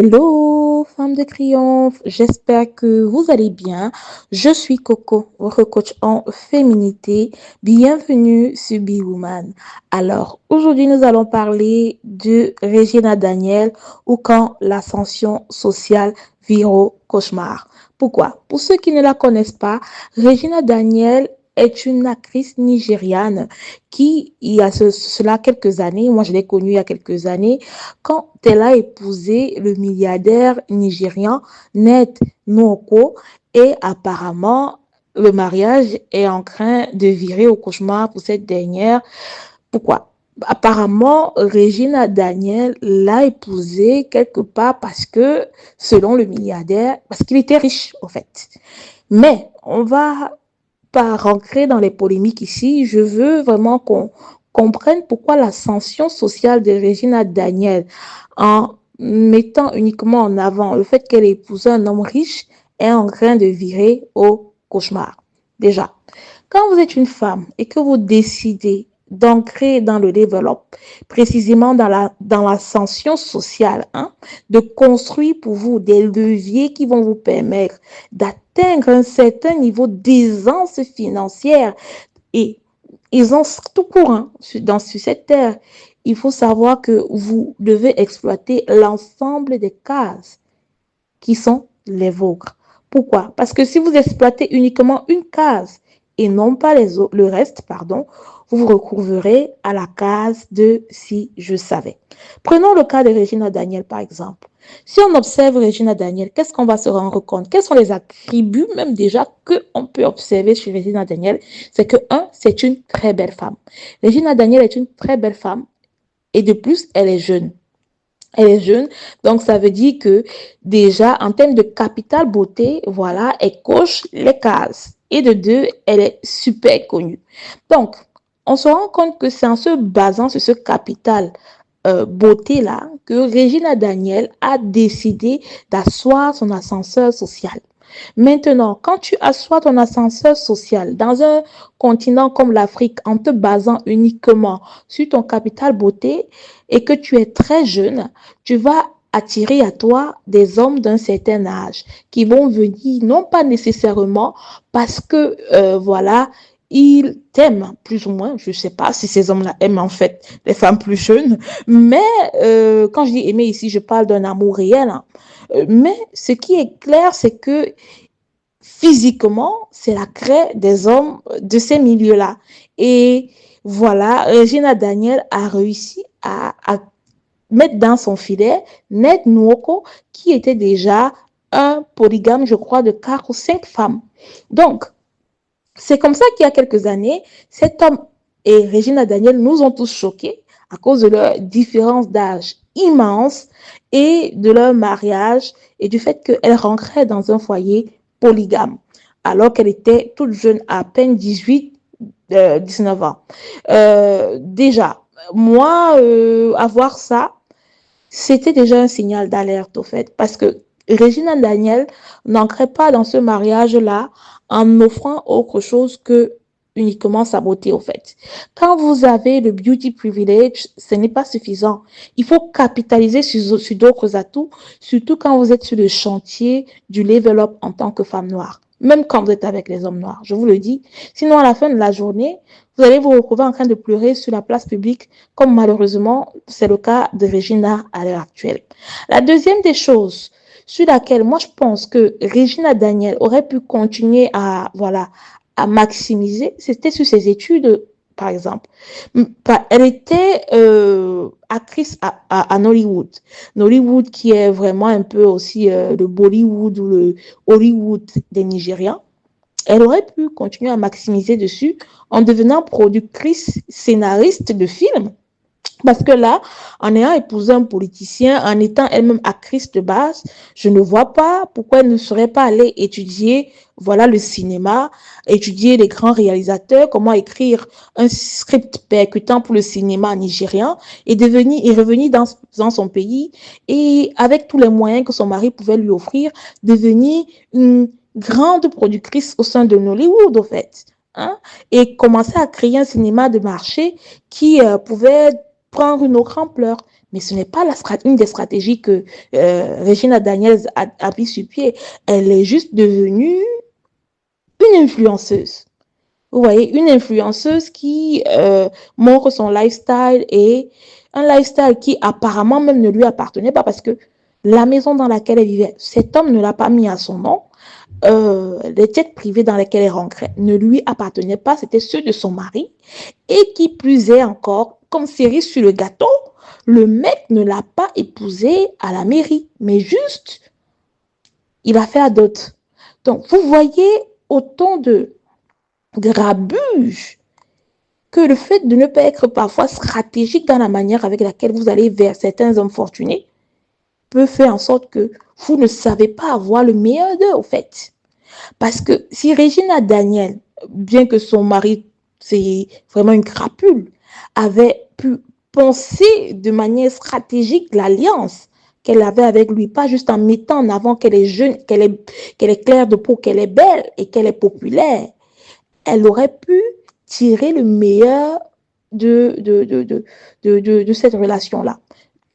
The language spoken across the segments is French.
Hello, femme de triomphe, j'espère que vous allez bien. Je suis Coco, votre coach en féminité. Bienvenue sur Be Woman. Alors, aujourd'hui, nous allons parler de Regina Daniel ou quand l'ascension sociale vire au cauchemar. Pourquoi? Pour ceux qui ne la connaissent pas, Regina Daniel est une actrice nigériane qui, il y a cela quelques années, moi je l'ai connue il y a quelques années, quand elle a épousé le milliardaire nigérian Ned Nwoko et apparemment le mariage est en train de virer au cauchemar pour cette dernière. Pourquoi? Apparemment, Regina Daniel l'a épousé quelque part parce que, selon le milliardaire, parce qu'il était riche, en fait. Mais on va pas rentrer dans les polémiques ici. Je veux vraiment qu'on comprenne pourquoi l'ascension sociale de Regina Daniel, en mettant uniquement en avant le fait qu'elle ait épousé un homme riche, est en train de virer au cauchemar. Déjà, quand vous êtes une femme et que vous décidez d'ancrer dans le développement, précisément dans l'ascension sociale, de construire pour vous des leviers qui vont vous permettre d'atteindre un certain niveau d'aisance financière et aisance tout court sur cette terre, il faut savoir que vous devez exploiter l'ensemble des cases qui sont les vôtres. Pourquoi? Parce que si vous exploitez uniquement une case et non pas le reste, pardon, vous vous retrouverez à la case de si je savais. Prenons le cas de Regina Daniel, par exemple. Si on observe Regina Daniel, qu'est-ce qu'on va se rendre compte? Quels sont les attributs, même déjà, qu'on peut observer chez Regina Daniel? C'est que, un, c'est une très belle femme. Regina Daniel est une très belle femme et de plus, elle est jeune. Elle est jeune, donc ça veut dire que déjà, en termes de capital beauté, voilà, elle coche les cases. Et de deux, elle est super connue. Donc, on se rend compte que c'est en se basant sur ce capital beauté-là que Regina Daniel a décidé d'asseoir son ascenseur social. Maintenant, quand tu assois ton ascenseur social dans un continent comme l'Afrique en te basant uniquement sur ton capital beauté et que tu es très jeune, tu vas attirer à toi des hommes d'un certain âge qui vont venir non pas nécessairement parce que voilà, ils t'aiment plus ou moins. Je ne sais pas si ces hommes-là aiment en fait les femmes plus jeunes, mais quand je dis aimer ici, je parle d'un amour réel. Mais ce qui est clair, c'est que physiquement, c'est la craie des hommes de ces milieux-là. Et voilà, Regina Daniel a réussi à mettre dans son filet Ned Nwoko, qui était déjà un polygame, je crois, de 4 ou 5 femmes. Donc, c'est comme ça qu'il y a quelques années, cet homme et Regina Daniel nous ont tous choqués à cause de leur différence d'âge immense et de leur mariage et du fait qu'elle rentrait dans un foyer polygame alors qu'elle était toute jeune, à peine 18, 19 ans. Déjà, moi, avoir ça, c'était déjà un signal d'alerte au fait, parce que Regina Daniel n'ancrait pas dans ce mariage-là en offrant autre chose que uniquement sa beauté au fait. Quand vous avez le beauty privilege, ce n'est pas suffisant. Il faut capitaliser sur d'autres atouts, surtout quand vous êtes sur le chantier du level up en tant que femme noire. Même quand vous êtes avec les hommes noirs, je vous le dis. Sinon, à la fin de la journée, vous allez vous retrouver en train de pleurer sur la place publique, comme malheureusement, c'est le cas de Regina à l'heure actuelle. La deuxième des choses sur laquelle moi je pense que Regina Daniel aurait pu continuer à, voilà, à maximiser, c'était sur ses études, par exemple. Elle était actrice à Nollywood. Nollywood qui est vraiment un peu aussi le Bollywood ou le Hollywood des Nigérians. Elle aurait pu continuer à maximiser dessus en devenant productrice, scénariste de films. Parce que là, en ayant épousé un politicien, en étant elle-même actrice de base, je ne vois pas pourquoi elle ne serait pas allée étudier, voilà, le cinéma, étudier les grands réalisateurs, comment écrire un script percutant pour le cinéma nigérian et revenir dans son pays et avec tous les moyens que son mari pouvait lui offrir, devenir une grande productrice au sein de Nollywood, au fait. Hein, et commencer à créer un cinéma de marché qui pouvait prendre une autre ampleur. Mais ce n'est pas une des stratégies que Regina Daniels a mis sur pied. Elle est juste devenue une influenceuse. Vous voyez, une influenceuse qui montre son lifestyle et un lifestyle qui apparemment même ne lui appartenait pas parce que la maison dans laquelle elle vivait, cet homme ne l'a pas mis à son nom. Les jets privés dans lesquels elle rentrait ne lui appartenaient pas, c'était ceux de son mari. Et qui plus est encore, comme cerise sur le gâteau, le mec ne l'a pas épousée à la mairie, mais juste, il a fait la dot. Donc, vous voyez autant de grabuge que le fait de ne pas être parfois stratégique dans la manière avec laquelle vous allez vers certains hommes fortunés peut faire en sorte que vous ne savez pas avoir le meilleur d'eux, au fait. Parce que si Regina Daniel, bien que son mari, c'est vraiment une crapule, avait pu penser de manière stratégique l'alliance qu'elle avait avec lui, pas juste en mettant en avant qu'elle est jeune, qu'elle est claire de peau, qu'elle est belle et qu'elle est populaire, elle aurait pu tirer le meilleur de cette relation-là.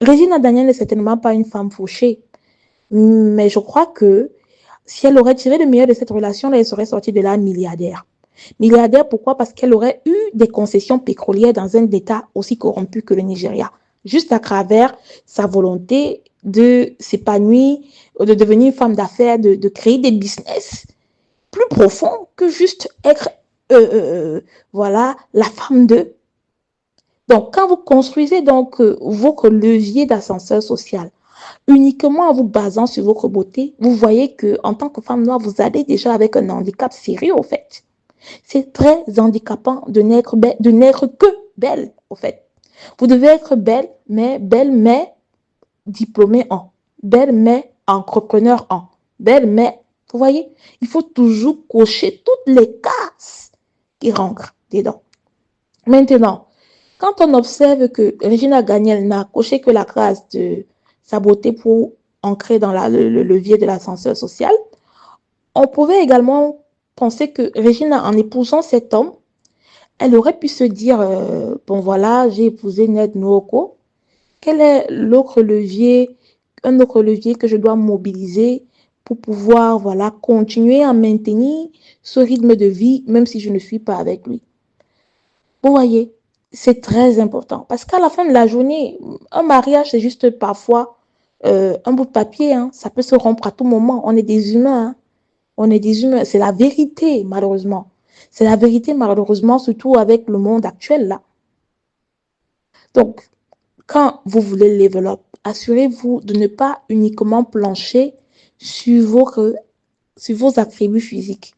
Regina Daniel n'est certainement pas une femme fauchée, mais je crois que si elle aurait tiré le meilleur de cette relation, elle serait sortie de là milliardaire. Milliardaire, pourquoi? Parce qu'elle aurait eu des concessions pétrolières dans un État aussi corrompu que le Nigeria, juste à travers sa volonté de s'épanouir, de devenir une femme d'affaires, de créer des business plus profonds que juste être voilà, la femme de. Donc, quand vous construisez donc votre levier d'ascenseur social, uniquement en vous basant sur votre beauté, vous voyez que en tant que femme noire, vous allez déjà avec un handicap sérieux, au fait. C'est très handicapant de n'être que belle, au fait. Vous devez être belle, mais diplômée en, belle, mais entrepreneur en, belle, mais, vous voyez, il faut toujours cocher toutes les cases qui rentrent dedans. Maintenant, quand on observe que Regina Daniel n'a coché que la case de sa beauté pour ancrer dans le levier de l'ascenseur social, on pouvait également penser que Regina, en épousant cet homme, elle aurait pu se dire, bon voilà, j'ai épousé Ned Nwoko, quel est un autre levier que je dois mobiliser pour pouvoir voilà, continuer à maintenir ce rythme de vie, même si je ne suis pas avec lui. Vous voyez, c'est très important. Parce qu'à la fin de la journée, un mariage, c'est juste parfois un bout de papier. Hein. Ça peut se rompre à tout moment. On est des humains. Hein. On est des humains. C'est la vérité, malheureusement. C'est la vérité, malheureusement, surtout avec le monde actuel, là. Donc, quand vous voulez level up, assurez-vous de ne pas uniquement plancher sur vos attributs physiques.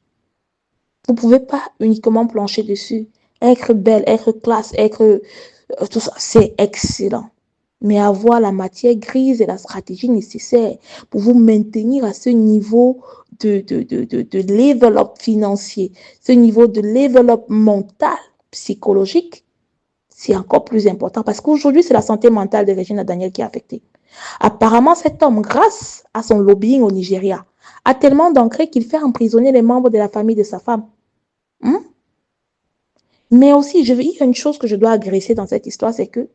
Vous ne pouvez pas uniquement plancher dessus. Être belle, être classe, être tout ça, c'est excellent. Mais avoir la matière grise et la stratégie nécessaire pour vous maintenir à ce niveau de level up financier, ce niveau de level up mental, psychologique, c'est encore plus important parce qu'aujourd'hui, c'est la santé mentale de Regina Daniel qui est affectée. Apparemment, cet homme, grâce à son lobbying au Nigeria, a tellement d'ancré qu'il fait emprisonner les membres de la famille de sa femme. Mais aussi, il y a une chose que je dois agresser dans cette histoire, c'est que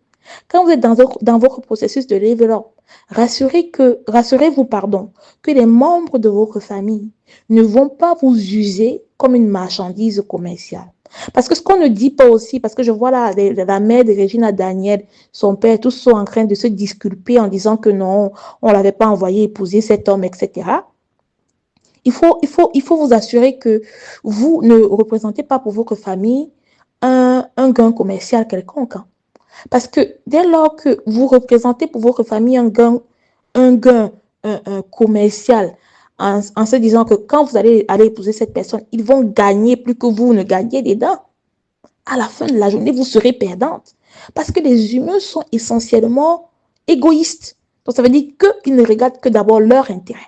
quand vous êtes dans votre processus de level up, rassurez-vous, que les membres de votre famille ne vont pas vous user comme une marchandise commerciale. Parce que ce qu'on ne dit pas aussi, parce que je vois là, la mère de Regina Daniel, son père, tous sont en train de se disculper en disant que non, on ne l'avait pas envoyé épouser cet homme, etc. Il faut vous assurer que vous ne représentez pas pour votre famille un gain commercial quelconque. Hein. Parce que dès lors que vous représentez pour votre famille un gain commercial en se disant que quand vous allez épouser cette personne, ils vont gagner plus que vous ne gagnez dedans. À la fin de la journée, vous serez perdante. Parce que les humains sont essentiellement égoïstes. Donc, ça veut dire qu'ils ne regardent que d'abord leur intérêt.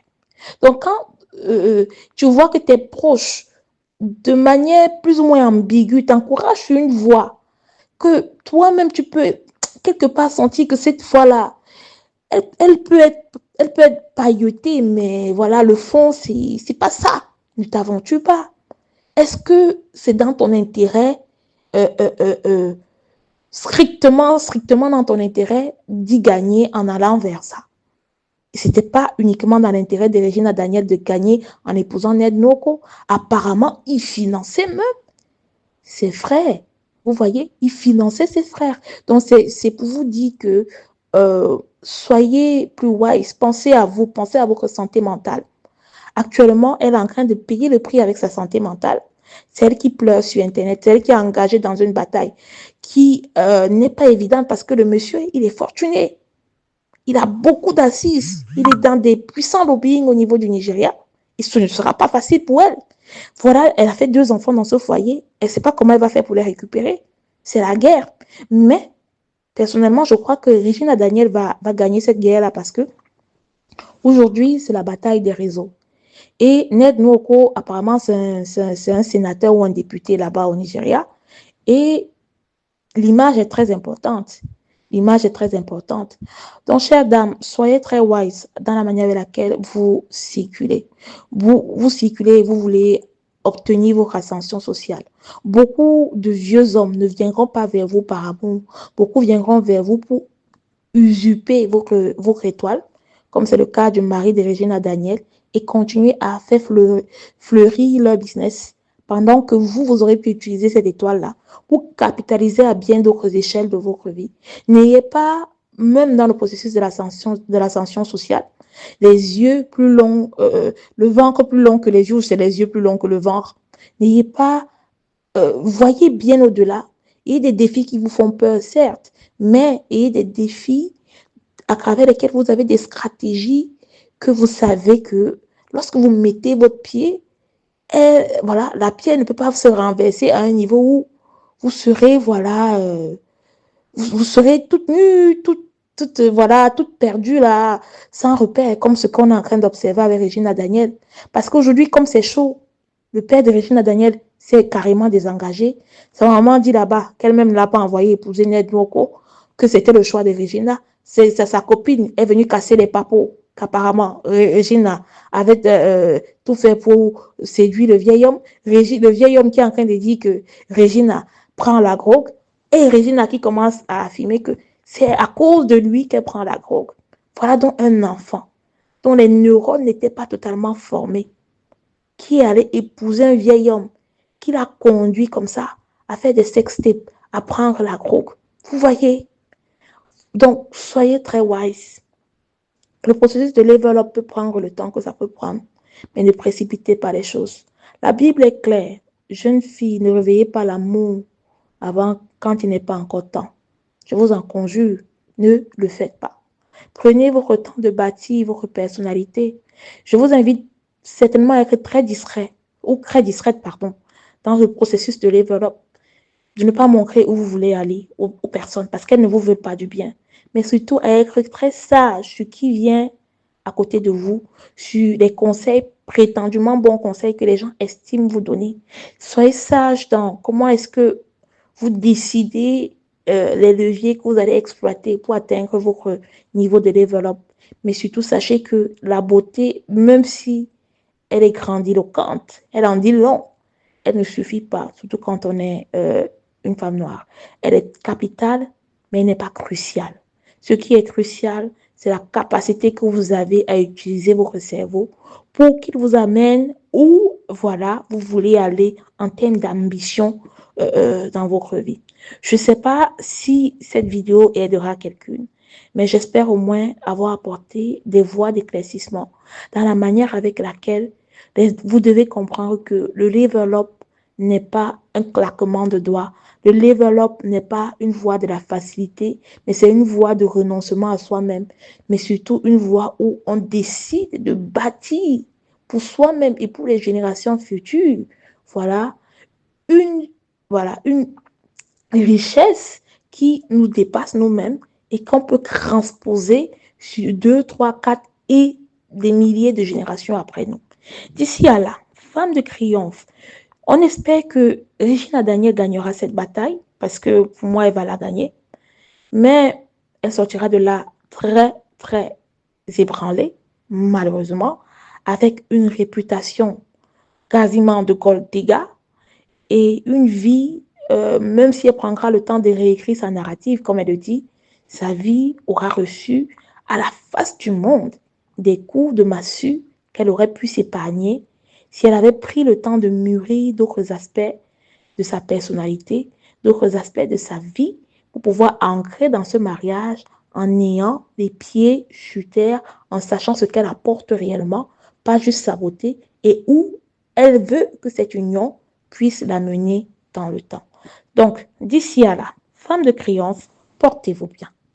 Donc, quand tu vois que tes proches, de manière plus ou moins ambiguë, t'encouragent sur une voie que toi-même, tu peux quelque part sentir que cette fois-là, elle peut être pailletée, mais voilà, le fond, c'est pas ça. Ne t'aventure pas. Est-ce que c'est dans ton intérêt strictement dans ton intérêt d'y gagner en allant vers ça. Ce n'était pas uniquement dans l'intérêt de Regina Daniel de gagner en épousant Ned Nwoko. Apparemment, il finançait même ses frères. Vous voyez, il finançait ses frères. Donc, c'est pour vous dire que soyez plus wise, pensez à vous, pensez à votre santé mentale. Actuellement, elle est en train de payer le prix avec sa santé mentale. C'est elle qui pleure sur Internet, c'est elle qui est engagée dans une bataille qui n'est pas évidente parce que le monsieur, il est fortuné. Il a beaucoup d'assises. Il est dans des puissants lobbying au niveau du Nigeria. Et ce ne sera pas facile pour elle. Voilà, elle a fait 2 enfants dans ce foyer. Elle ne sait pas comment elle va faire pour les récupérer. C'est la guerre. Mais, personnellement, je crois que Regina Daniel va gagner cette guerre-là parce que aujourd'hui, c'est la bataille des réseaux. Et Ned Nwoko, apparemment, c'est un sénateur ou un député là-bas au Nigeria. Et l'image est très importante. L'image est très importante. Donc, chère dame, soyez très wise dans la manière avec laquelle vous circulez. Vous circulez et vous voulez obtenir votre ascension sociale. Beaucoup de vieux hommes ne viendront pas vers vous par amour. Beaucoup viendront vers vous pour usurper votre étoile, comme c'est le cas du mari de Regina Daniel, et continuer à faire fleurir leur business pendant que vous aurez pu utiliser cette étoile-là pour capitaliser à bien d'autres échelles de votre vie. N'ayez pas, même dans le processus de l'ascension sociale, les yeux plus longs, le ventre plus long que les yeux, c'est les yeux plus longs que le ventre. N'ayez pas, voyez bien au-delà. Il y a des défis qui vous font peur, certes, mais il y a des défis à travers lesquels vous avez des stratégies que vous savez que lorsque vous mettez votre pied, voilà, la pierre ne peut pas se renverser à un niveau où vous serez, voilà, vous serez toute nue, voilà, toute perdue là, sans repère, comme ce qu'on est en train d'observer avec Regina Daniel. Parce qu'aujourd'hui, comme c'est chaud, le père de Regina Daniel s'est carrément désengagé. Sa maman dit là-bas qu'elle-même ne l'a pas envoyé épouser Ned Nwoko, que c'était le choix de Regina. Sa copine est venue casser les papeaux, qu'apparemment Regina avait tout fait pour séduire le vieil homme. Le vieil homme qui est en train de dire que Regina prend la drogue. Et Regina qui commence à affirmer que c'est à cause de lui qu'elle prend la drogue. Voilà donc un enfant dont les neurones n'étaient pas totalement formés, qui allait épouser un vieil homme, qui l'a conduit comme ça à faire des sextapes, à prendre la drogue. Vous voyez? Donc, soyez très wise. Le processus de level up peut prendre le temps que ça peut prendre, mais ne précipitez pas les choses. La Bible est claire. Jeune fille, ne réveillez pas l'amour avant quand il n'est pas encore temps. Je vous en conjure, ne le faites pas. Prenez votre temps de bâtir votre personnalité. Je vous invite certainement à être très discret, ou très discrète, pardon, dans le processus de level up. De ne pas montrer où vous voulez aller aux personnes parce qu'elles ne vous veulent pas du bien. Mais surtout à être très sage sur qui vient à côté de vous, sur les conseils, prétendument bons conseils que les gens estiment vous donner. Soyez sage dans comment est-ce que vous décidez les leviers que vous allez exploiter pour atteindre votre niveau de développement. Mais surtout, sachez que la beauté, même si elle est grandiloquente, elle en dit long, elle ne suffit pas, surtout quand on est une femme noire. Elle est capitale, mais elle n'est pas cruciale. Ce qui est crucial, c'est la capacité que vous avez à utiliser votre cerveau pour qu'il vous amène où, voilà, vous voulez aller en termes d'ambition dans votre vie. Je ne sais pas si cette vidéo aidera quelqu'un, mais j'espère au moins avoir apporté des voies d'éclaircissement dans la manière avec laquelle vous devez comprendre que le level up n'est pas un claquement de doigts. Le level up n'est pas une voie de la facilité, mais c'est une voie de renoncement à soi-même, mais surtout une voie où on décide de bâtir pour soi-même et pour les générations futures, voilà, une, une richesse qui nous dépasse nous-mêmes et qu'on peut transposer sur 2, 3, 4 et des milliers de générations après nous. D'ici à là, femme de triomphe, on espère que Regina Daniel gagnera cette bataille parce que pour moi, elle va la gagner. Mais elle sortira de là très, très ébranlée, malheureusement, avec une réputation quasiment de gold digger et une vie même si elle prendra le temps de réécrire sa narrative, comme elle le dit, sa vie aura reçu à la face du monde des coups de massue qu'elle aurait pu s'épargner si elle avait pris le temps de mûrir d'autres aspects de sa personnalité, d'autres aspects de sa vie pour pouvoir ancrer dans ce mariage en ayant les pieds sur terre, en sachant ce qu'elle apporte réellement, pas juste sa beauté, et où elle veut que cette union puisse la mener dans le temps. Donc, d'ici à là, femme de Triomphe, portez-vous bien.